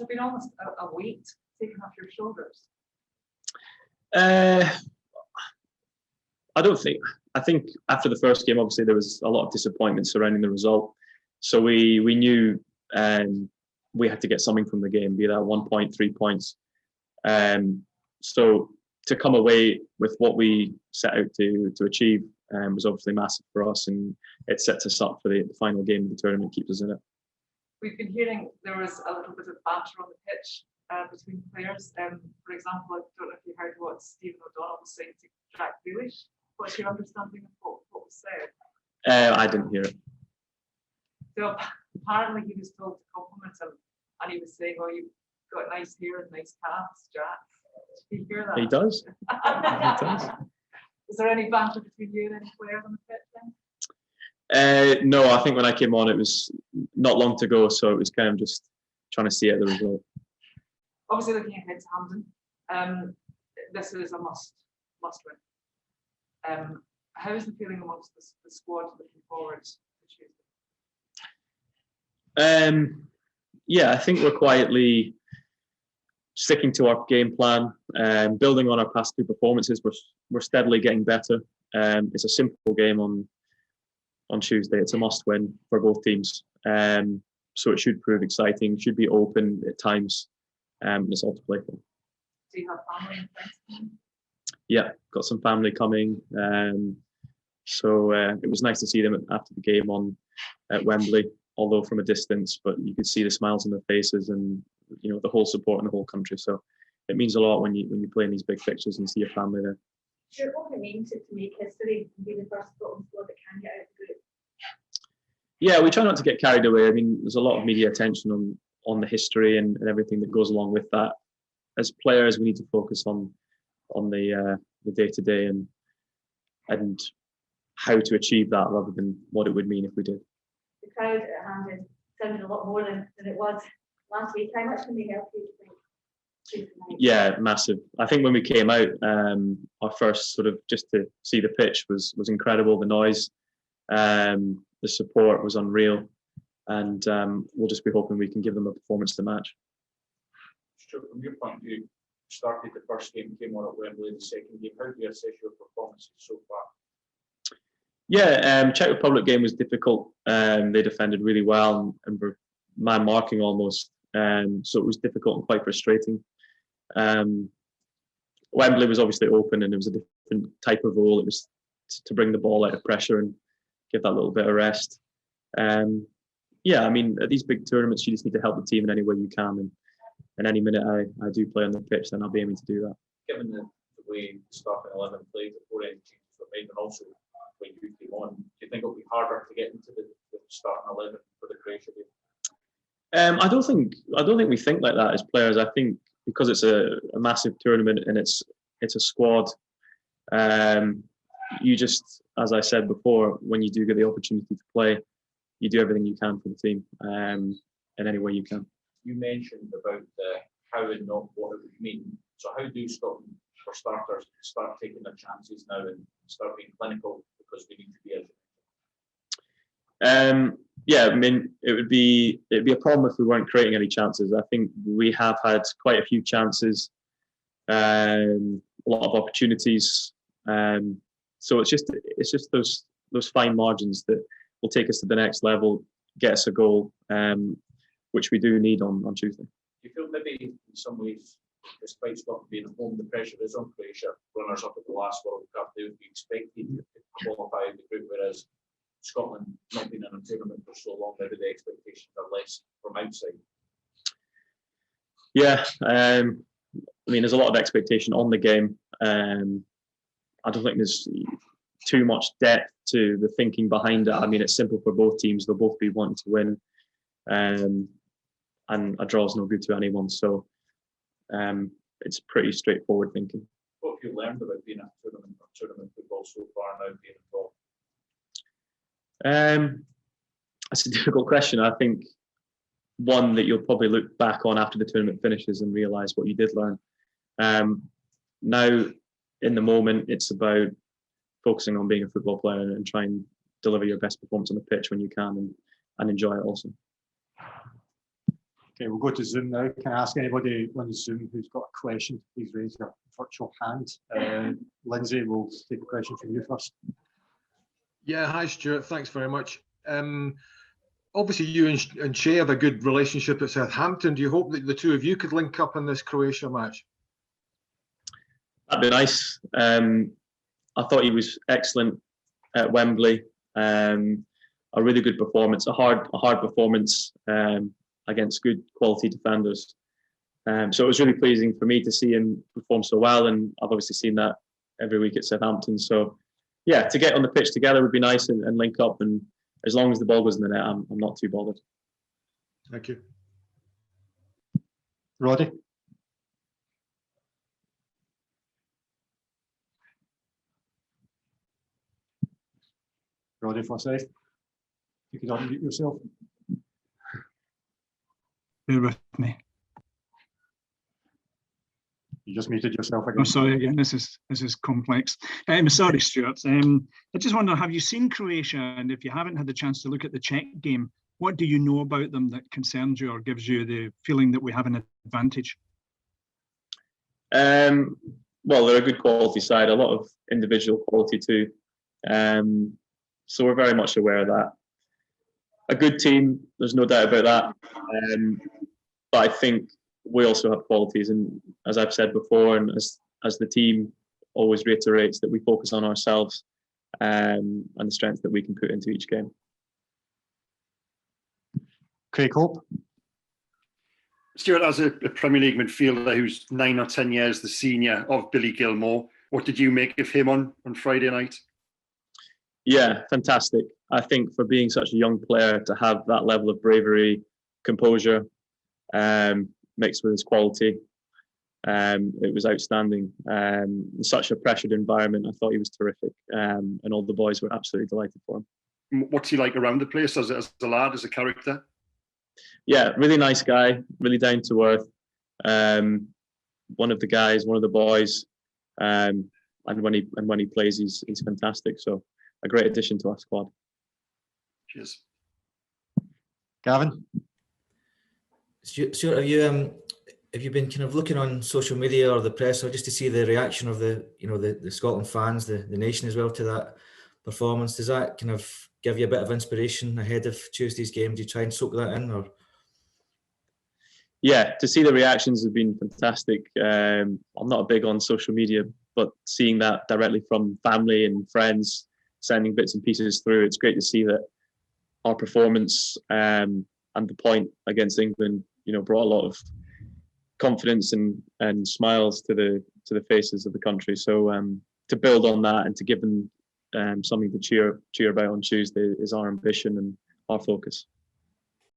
there been almost a weight taken off your shoulders? I don't think. I think after the first game, obviously there was a lot of disappointment surrounding the result. So we knew we had to get something from the game, be that 1 point, 3 points. So to come away with what we set out to achieve was obviously massive for us, and it sets us up for the final game of the tournament, keeps us in it. We've been hearing there was a little bit of banter on the pitch between players. For example, I don't know if you heard what Stephen O'Donnell was saying to Jack Grealish. What's your understanding of what was said? I didn't hear it. So apparently he was told to compliment him, and he was saying, "Oh, you've got nice hair and nice calves, Jack." Did you hear that? He does. He does. Is there any banter between you and any players on the pitch then? No, I think when I came on, it was not long to go, so it was kind of just trying to see out the result. Obviously, looking ahead to Hampden, this is a must win. How is the feeling amongst the squad looking forward to Tuesday? Yeah, I think we're quietly sticking to our game plan, building on our past two performances. We're steadily getting better. It's a simple game on Tuesday. It's a must-win for both teams. So it should prove exciting. Should be open at times. It's all to play for. Do you have family and friends coming? Yeah, got some family coming. So it was nice to see them after the game at Wembley, although from a distance. But you could see the smiles on their faces, and the whole support in the whole country. So it means a lot when you play in these big fixtures and see your family there. Sure, what would it mean to make history and be the first Scotland squad that can get out of the group? Yeah, we try not to get carried away. I mean, there's a lot of media attention on the history and everything that goes along with that. As players, we need to focus on the day-to-day and how to achieve that rather than what it would mean if we did. The crowd at Hampden sounded a lot more than it was last week. How much can they help you, do you think? Yeah, massive. I think when we came out, our first sort of just to see the pitch was incredible. The noise, the support was unreal, and we'll just be hoping we can give them a performance to match. Stuart, from your point of view, started the first game, came on at Wembley, the second game. How do you assess your performances so far? Yeah, Czech Republic game was difficult. They defended really well and were man marking almost. So it was difficult and quite frustrating. Wembley was obviously open, and it was a different type of role. It was to bring the ball out of pressure and give that little bit of rest. Yeah, I mean, at these big tournaments, you just need to help the team in any way you can. And any minute I do play on the pitch, then I'll be aiming to do that. Given the way the starting 11 played before any changes were made, and also when you came on, do you think it'll be harder to get into the starting 11 for the Croatia game? I don't think we think like that as players. I think because it's a massive tournament and it's a squad, you just, as I said before, when you do get the opportunity to play, you do everything you can for the team in any way you can. You mentioned about how and not what it would mean. So how do Scotland, for starters, start taking their chances now and start being clinical, because we need to be as yeah, I mean, it'd be a problem if we weren't creating any chances. I think we have had quite a few chances, a lot of opportunities. So it's just those fine margins that will take us to the next level, get us a goal, which we do need on Tuesday. Do you feel maybe in some ways, despite Scotland being at home, the pressure is on Croatia, runners up at the last World Cup? They would be expected to qualify in the group, whereas Scotland not been in a tournament for so long, maybe the expectations are less from outside. Yeah, I mean, there's a lot of expectation on the game. I don't think there's too much depth to the thinking behind it. I mean, it's simple for both teams. They'll both be wanting to win, and a draw is no good to anyone. So it's pretty straightforward thinking. What have you learned about being at tournament football so far now, being involved? That's a difficult question. I think one that you'll probably look back on after the tournament finishes and realise what you did learn. Now, in the moment, it's about focusing on being a football player and try and deliver your best performance on the pitch when you can, and enjoy it also. Okay, we'll go to Zoom now. Can I ask anybody on Zoom who's got a question, please raise your virtual hand. Lindsay, we'll take a question from you first. Yeah, hi Stuart, thanks very much. Obviously you and Shea have a good relationship at Southampton. Do you hope that the two of you could link up in this Croatia match? That'd be nice. I thought he was excellent at Wembley. A really good performance, a hard performance against good quality defenders. So it was really pleasing for me to see him perform so well, and I've obviously seen that every week at Southampton. So yeah, to get on the pitch together would be nice and link up, and as long as the ball goes in the net, I'm not too bothered. Thank you. Roddy? Roddy Forsyth, you could unmute yourself. Bear with me. You just muted yourself again. I'm sorry again. This is complex. Sorry, Stuart. I just wonder, have you seen Croatia? And if you haven't had the chance to look at the Czech game, what do you know about them that concerns you or gives you the feeling that we have an advantage? Well, they're a good quality side, a lot of individual quality too. So we're very much aware of that. A good team, there's no doubt about that. But I think we also have qualities, and as I've said before, and as the team always reiterates, that we focus on ourselves and the strengths that we can put into each game. Craig Hope. Stuart, as a Premier League midfielder who's 9 or 10 years the senior of Billy Gilmore, what did you make of him on Friday night? Yeah, fantastic. I think for being such a young player to have that level of bravery, composure, mixed with his quality, it was outstanding. In such a pressured environment, I thought he was terrific, and all the boys were absolutely delighted for him. What's he like around the place as a lad, as a character? Yeah, really nice guy, really down to earth. One of the guys, one of the boys, and when he plays, he's fantastic. So a great addition to our squad. Cheers. Gavin? Stuart, have you been kind of looking on social media or the press, or just to see the reaction of the Scotland fans, the nation as well, to that performance? Does that kind of give you a bit of inspiration ahead of Tuesday's game? Do you try and soak that in, or? Yeah, to see the reactions have been fantastic. I'm not big on social media, but seeing that directly from family and friends, sending bits and pieces through, it's great to see that our performance and the point against England, brought a lot of confidence and smiles to the faces of the country. So to build on that and to give them something to cheer about on Tuesday is our ambition and our focus.